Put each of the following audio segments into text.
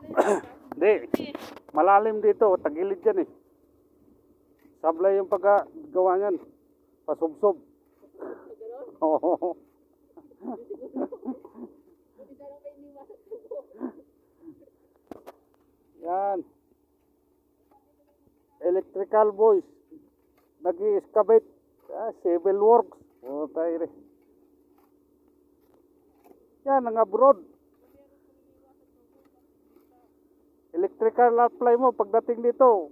Hindi, malalim dito, tagilid yan eh. Sablay yung paggawa niyan. Pasubsob. Oo. Yan. Electrical boys. Nag-i-excavate. Civil works. O tayo rin. Yan, ang abroad. Electrical apply mo pagdating dito.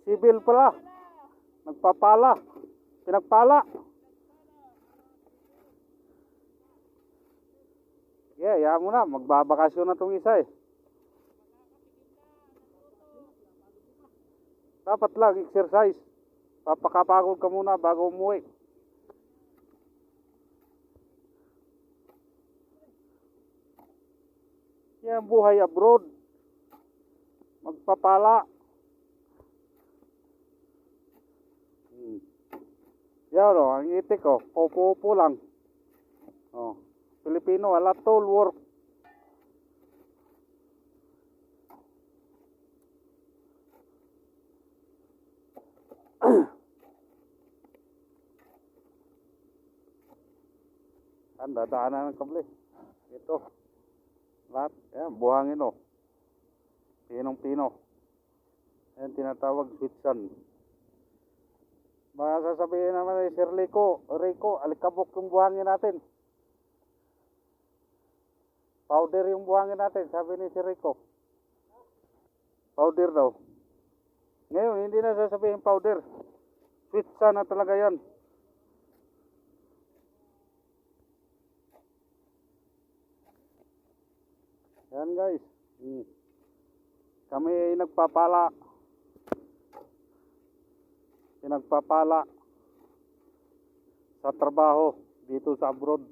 Civil pala. Nagpapala. Pinagpala. Yeah, yan mo na. Magbabakasyon na itong isa eh. Dapat lang, exercise. Papakapagod ka muna bago umuwi. Yan, buhay abroad. Magpapala. Yan o, ang itik o. Upo-upo lang. O, Pilipino, wala tool work. Yan, dadaanan ng kable. Ito. Lahat. Yan, buhangin o. Pinong-pino. Yan, tinatawag sweet sun. Baka sasabihin naman ni Sir Rico, alikabok yung buhangin natin. Powder yung buhangin natin, sabi ni Sir Rico. Powder daw. Ngayon, hindi na sasabihin powder. Sweet sun na talaga yan. Yan guys. Kami ay nagpapala. Pinagpapala sa trabaho dito sa abroad.